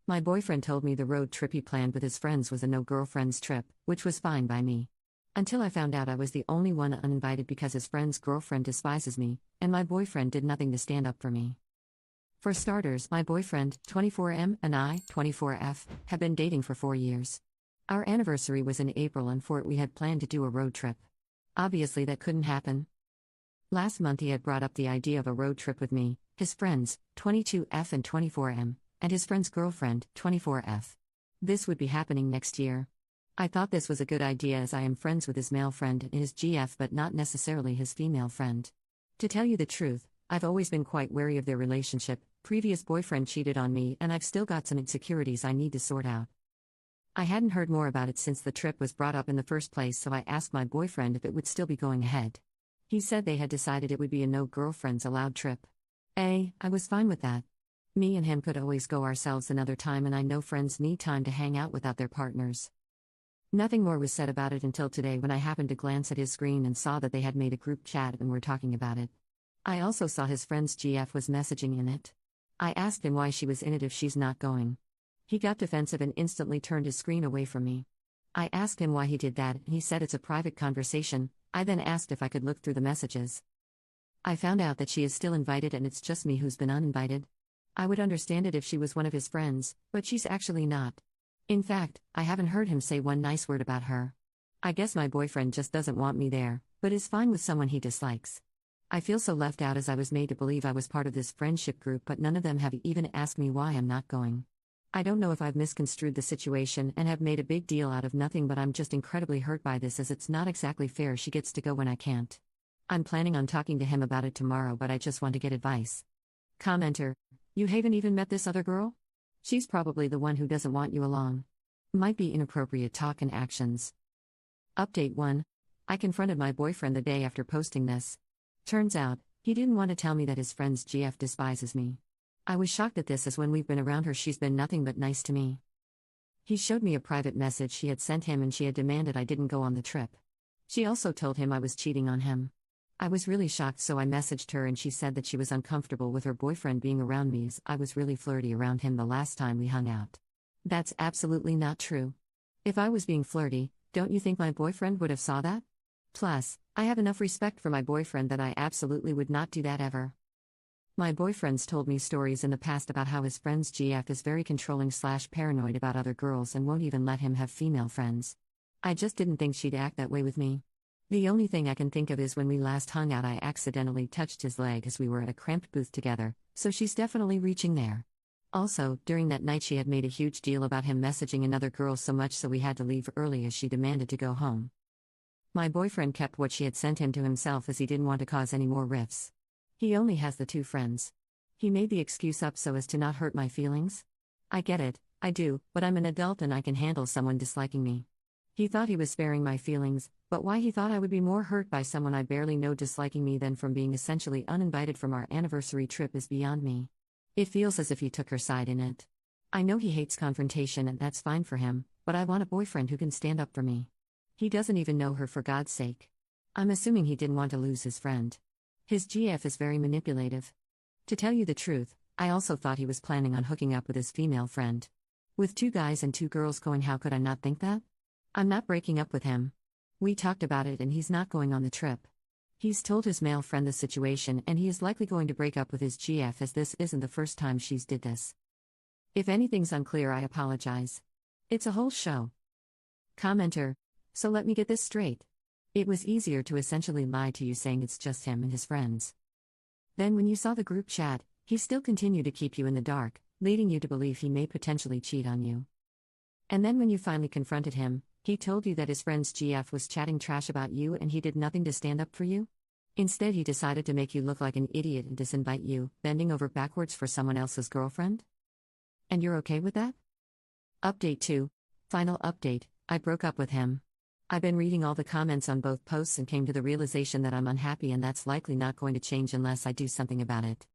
My boyfriend told me the road trip he planned with his friends was a no-girlfriends trip, which was fine by me. Until I found out I was the only one uninvited because his friend's girlfriend despises me, and my boyfriend did nothing to stand up for me. For starters, my boyfriend, 24M, and I, 24F, have been dating for 4 years. Our anniversary was in April, and for it we had planned to do a road trip. Obviously that couldn't happen. Last month he had brought up the idea of a road trip with me, his friends, 22F and 24M, and his friend's girlfriend, 24F. This would be happening next year. I thought this was a good idea as I am friends with his male friend and his GF but not necessarily his female friend. To tell you the truth, I've always been quite wary of their relationship. Previous boyfriend cheated on me and I've still got some insecurities I need to sort out. I hadn't heard more about it since the trip was brought up in the first place, so I asked my boyfriend if it would still be going ahead. He said they had decided it would be a no girlfriends allowed trip. I was fine with that. Me and him could always go ourselves another time, and I know friends need time to hang out without their partners. Nothing more was said about it until today when I happened to glance at his screen and saw that they had made a group chat and were talking about it. I also saw his friend's GF was messaging in it. I asked him why she was in it if she's not going. He got defensive and instantly turned his screen away from me. I asked him why he did that, and he said it's a private conversation. I then asked if I could look through the messages. I found out that she is still invited and it's just me who's been uninvited. I would understand it if she was one of his friends, but she's actually not. In fact, I haven't heard him say one nice word about her. I guess my boyfriend just doesn't want me there, but is fine with someone he dislikes. I feel so left out as I was made to believe I was part of this friendship group, but none of them have even asked me why I'm not going. I don't know if I've misconstrued the situation and have made a big deal out of nothing, but I'm just incredibly hurt by this as it's not exactly fair she gets to go when I can't. I'm planning on talking to him about it tomorrow, but I just want to get advice. Commenter: you haven't even met this other girl? She's probably the one who doesn't want you along. Might be inappropriate talk and actions. Update 1. I confronted my boyfriend the day after posting this. Turns out, he didn't want to tell me that his friend's GF despises me. I was shocked at this as when we've been around her she's been nothing but nice to me. He showed me a private message she had sent him and she had demanded I didn't go on the trip. She also told him I was cheating on him. I was really shocked, so I messaged her and she said that she was uncomfortable with her boyfriend being around me as I was really flirty around him the last time we hung out. That's absolutely not true. If I was being flirty, don't you think my boyfriend would have saw that? Plus, I have enough respect for my boyfriend that I absolutely would not do that ever. My boyfriend's told me stories in the past about how his friend's GF is very controlling/paranoid about other girls and won't even let him have female friends. I just didn't think she'd act that way with me. The only thing I can think of is when we last hung out I accidentally touched his leg as we were at a cramped booth together, so she's definitely reaching there. Also, during that night she had made a huge deal about him messaging another girl so much so we had to leave early as she demanded to go home. My boyfriend kept what she had sent him to himself as he didn't want to cause any more rifts. He only has the 2 friends. He made the excuse up so as to not hurt my feelings. I get it, I do, but I'm an adult and I can handle someone disliking me. He thought he was sparing my feelings, but why he thought I would be more hurt by someone I barely know disliking me than from being essentially uninvited from our anniversary trip is beyond me. It feels as if he took her side in it. I know he hates confrontation and that's fine for him, but I want a boyfriend who can stand up for me. He doesn't even know her, for God's sake. I'm assuming he didn't want to lose his friend. His GF is very manipulative. To tell you the truth, I also thought he was planning on hooking up with his female friend. With 2 guys and 2 girls going, how could I not think that? I'm not breaking up with him. We talked about it and he's not going on the trip. He's told his male friend the situation and he is likely going to break up with his GF as this isn't the first time she's did this. If anything's unclear, I apologize. It's a whole show. Commenter: so let me get this straight. It was easier to essentially lie to you saying it's just him and his friends. Then when you saw the group chat, he still continued to keep you in the dark, leading you to believe he may potentially cheat on you. And then when you finally confronted him, he told you that his friend's GF was chatting trash about you and he did nothing to stand up for you? Instead he decided to make you look like an idiot and disinvite you, bending over backwards for someone else's girlfriend? And you're okay with that? Update 2. Final update, I broke up with him. I've been reading all the comments on both posts and came to the realization that I'm unhappy and that's likely not going to change unless I do something about it.